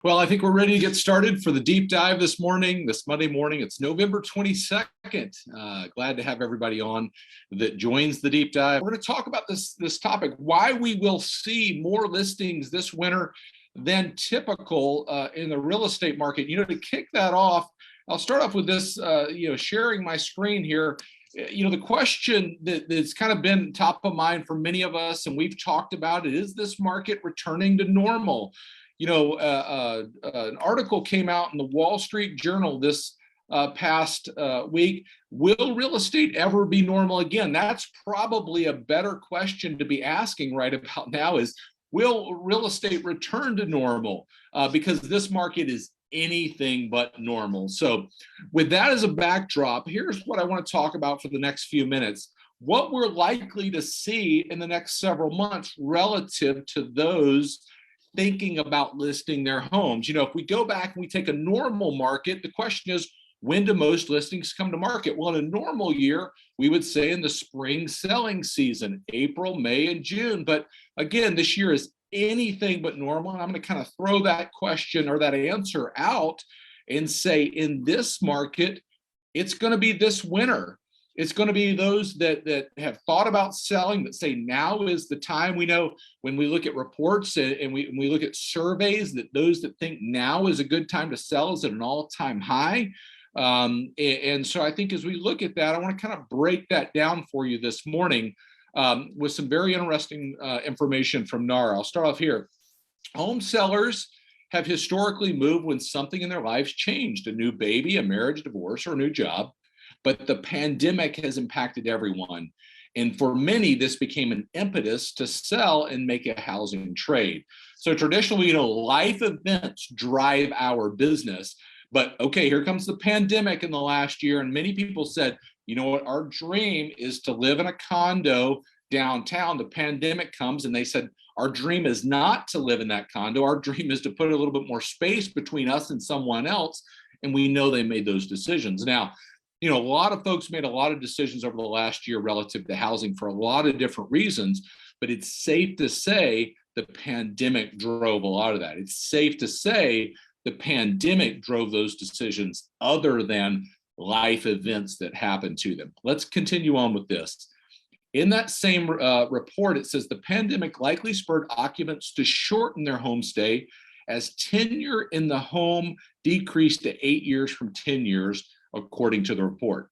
Well, I think we're ready to get started for the deep dive this morning, this Monday morning. It's November 22nd. Glad to have everybody on that joins the deep dive. We're going to talk about this topic, why we will see more listings this winter than typical in the real estate market. To kick that off, I'll start off with this, sharing my screen here. The question that's kind of been top of mind for many of us, and we've talked about it, is this market returning to normal? An article came out in the Wall Street Journal this past week. Will real estate ever be normal again? That's probably a better question to be asking right about now is, will real estate return to normal? Because this market is anything but normal. So with that as a backdrop, here's what I want to talk about for the next few minutes. What we're likely to see in the next several months relative to those thinking about listing their homes. If we go back and we take a normal market, the question is, when do most listings come to market? Well, in a normal year, we would say in the spring selling season, April, May, and June. But again, this year is anything but normal. And I'm going to kind of throw that question or that answer out and say, in this market, it's going to be this winter. It's going to be those that have thought about selling, that say now is the time. We know when we look at reports and we look at surveys, that those that think now is a good time to sell is at an all-time high. And so I think as we look at that, I want to kind of break that down for you this morning with some very interesting information from NAR. I'll start off here. Home sellers have historically moved when something in their lives changed, a new baby, a marriage, divorce, or a new job. But the pandemic has impacted everyone. And for many, this became an impetus to sell and make a housing trade. So traditionally, life events drive our business. But okay, here comes the pandemic in the last year. And many people said, you know what, our dream is to live in a condo downtown. The pandemic comes and they said, our dream is not to live in that condo. Our dream is to put a little bit more space between us and someone else. And we know they made those decisions. Now, a lot of folks made a lot of decisions over the last year relative to housing for a lot of different reasons, but it's safe to say the pandemic drove a lot of that. It's safe to say the pandemic drove those decisions other than life events that happened to them. Let's continue on with this. In that same report, it says the pandemic likely spurred occupants to shorten their home stay as tenure in the home decreased to 8 years from 10 years, according to the report.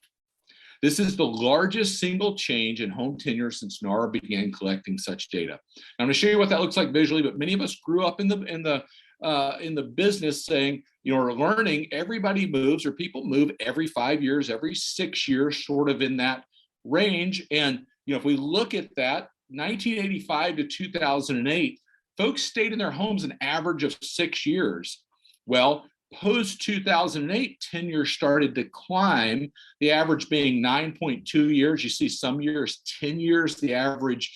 This is the largest single change in home tenure since NAR began collecting such data. Now, I'm going to show you what that looks like visually, but many of us grew up in the business saying, or learning everybody moves, or people move every 5 years, every 6 years, sort of in that range. And if we look at that, 1985 to 2008, folks stayed in their homes an average of 6 years. Well, post 2008, tenure started to climb, the average being 9.2 years. You see some years, 10 years, the average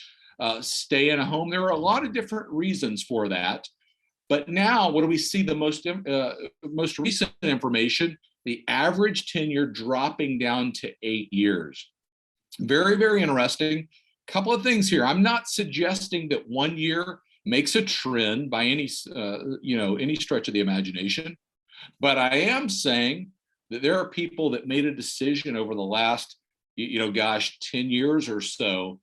stay in a home. There are a lot of different reasons for that. But now, what do we see the most recent information? The average tenure dropping down to 8 years. Very, very interesting. Couple of things here. I'm not suggesting that 1 year makes a trend by any stretch of the imagination. But I am saying that there are people that made a decision over the last, 10 years or so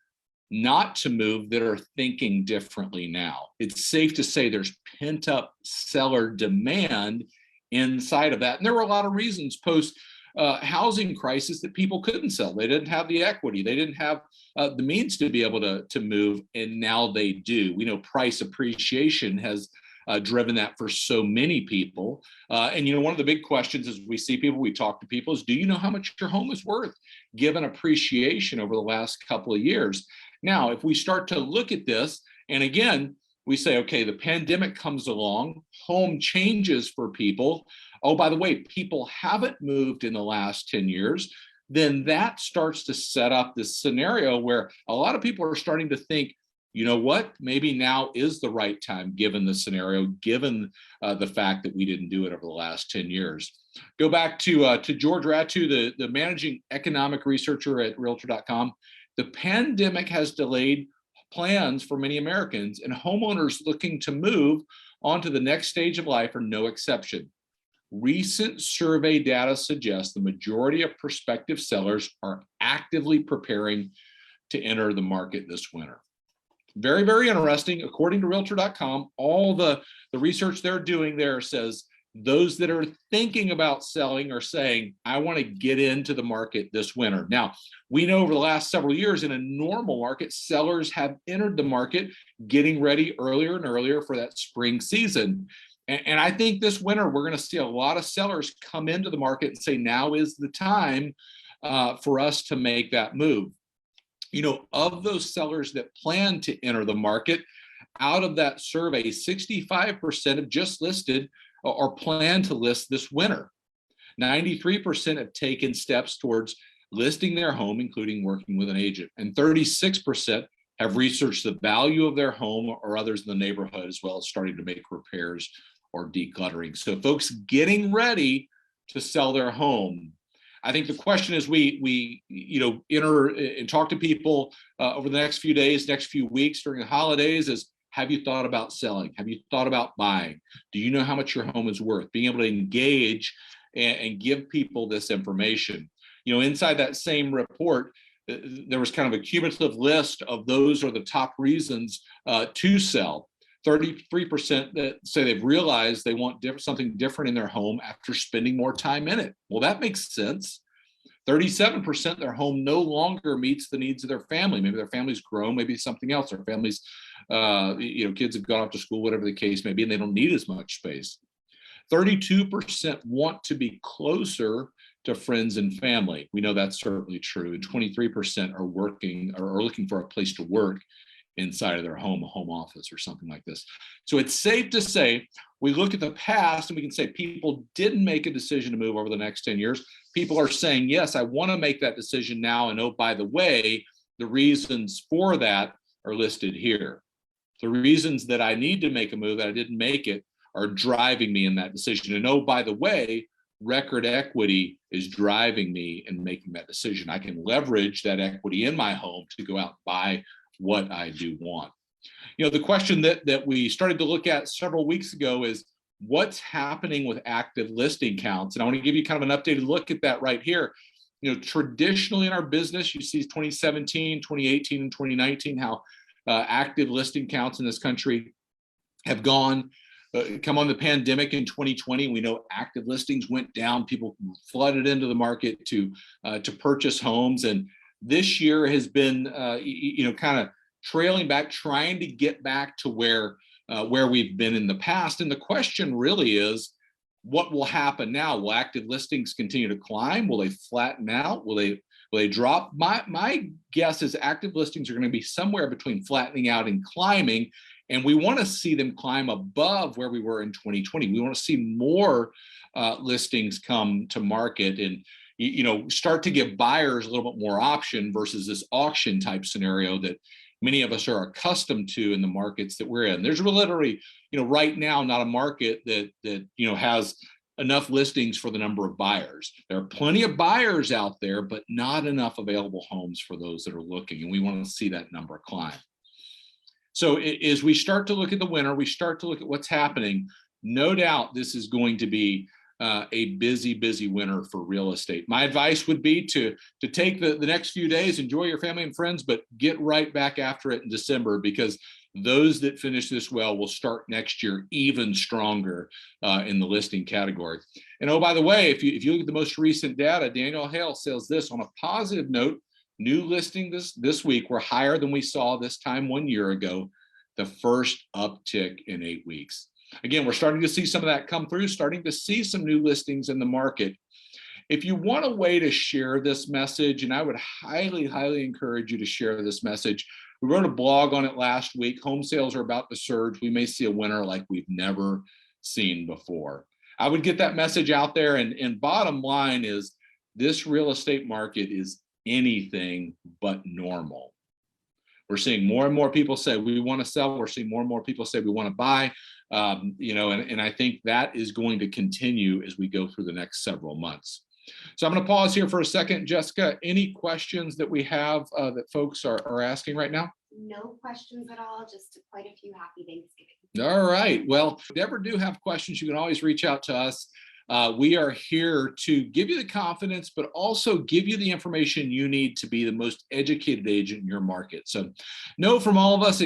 not to move that are thinking differently now. It's safe to say there's pent up seller demand inside of that. And there were a lot of reasons post housing crisis that people couldn't sell. They didn't have the equity. They didn't have the means to be able to move. And now they do. We know price appreciation has driven that for so many people. And one of the big questions as we see people, we talk to people is, do you know how much your home is worth given appreciation over the last couple of years? Now, if we start to look at this, and again, we say, okay, the pandemic comes along, home changes for people. Oh, by the way, people haven't moved in the last 10 years. Then that starts to set up this scenario where a lot of people are starting to think, you know what, maybe now is the right time, given the scenario, given the fact that we didn't do it over the last 10 years. Go back to George Ratu, the managing economic researcher at Realtor.com. The pandemic has delayed plans for many Americans, and homeowners looking to move on to the next stage of life are no exception. Recent survey data suggests the majority of prospective sellers are actively preparing to enter the market this winter. Very, very interesting. According to Realtor.com, all the research they're doing there says those that are thinking about selling are saying, I want to get into the market this winter. Now, we know over the last several years in a normal market, sellers have entered the market getting ready earlier and earlier for that spring season. And I think this winter, we're going to see a lot of sellers come into the market and say, now is the time for us to make that move. You know, of those sellers that plan to enter the market, out of that survey, 65% have just listed or plan to list this winter. 93% have taken steps towards listing their home, including working with an agent. And 36% have researched the value of their home or others in the neighborhood, as well as starting to make repairs or decluttering. So folks getting ready to sell their home. I think the question is we enter and talk to people over the next few days, next few weeks during the holidays is, have you thought about selling? Have you thought about buying? Do you know how much your home is worth? Being able to engage and give people this information. You know, inside that same report, there was kind of a cumulative list of those are the top reasons to sell. 33% that say they've realized they want something different in their home after spending more time in it. Well, that makes sense. 37% their home no longer meets the needs of their family. Maybe their family's grown, maybe something else. Their family's, kids have gone off to school, whatever the case may be, and they don't need as much space. 32% want to be closer to friends and family. We know that's certainly true. And 23% are working or are looking for a place to work inside of their home, a home office or something like this. So it's safe to say, we look at the past and we can say people didn't make a decision to move over the next 10 years. People are saying, yes, I want to make that decision now. And oh, by the way, the reasons for that are listed here. The reasons that I need to make a move that I didn't make it are driving me in that decision. And oh, by the way, record equity is driving me in making that decision. I can leverage that equity in my home to go out and buy what I do want. You know, the question that we started to look at several weeks ago is what's happening with active listing counts? And I want to give you kind of an updated look at that right here. You know, traditionally in our business, you see 2017, 2018, and 2019, how active listing counts in this country have gone. Come on the pandemic in 2020, we know active listings went down. People flooded into the market to purchase homes. And this year has been, kind of trailing back, trying to get back to where we've been in the past. And the question really is, what will happen now? Will active listings continue to climb? Will they flatten out? Will they drop? My guess is active listings are going to be somewhere between flattening out and climbing. And we want to see them climb above where we were in 2020. We want to see more listings come to market and start to give buyers a little bit more option versus this auction type scenario that many of us are accustomed to in the markets that we're in. There's literally, right now, not a market that has enough listings for the number of buyers. There are plenty of buyers out there, but not enough available homes for those that are looking. And we want to see that number climb. So as we start to look at the winter, we start to look at what's happening. No doubt this is going to be a busy winter for real estate. My advice would be to take the next few days, enjoy your family and friends, but get right back after it in December, because those that finish this well will start next year even stronger in the listing category. And oh, by the way, if you look at the most recent data, Daniel Hale says this on a positive note: new listings this week were higher than we saw this time 1 year ago, the first uptick in 8 weeks. Again, we're starting to see some of that come through, starting to see some new listings in the market. If you want a way to share this message, and I would highly encourage you to share this message. We wrote a blog on it last week. Home sales are about to surge. We may see a winter like we've never seen before. I would get that message out there. And bottom line is, this real estate market is anything but normal. We're seeing more and more people say we want to sell. We're seeing more and more people say we want to buy. And I think that is going to continue as we go through the next several months. So I'm going to pause here for a second. Jessica, any questions that we have that folks are asking right now? No questions at all, just quite a few happy Thanksgiving. All right. Well, if you ever do have questions, you can always reach out to us. We are here to give you the confidence, but also give you the information you need to be the most educated agent in your market. So, know from all of us,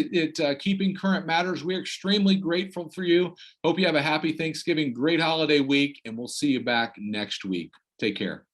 keeping current matters. We're extremely grateful for you. Hope you have a happy Thanksgiving, great holiday week, and we'll see you back next week. Take care.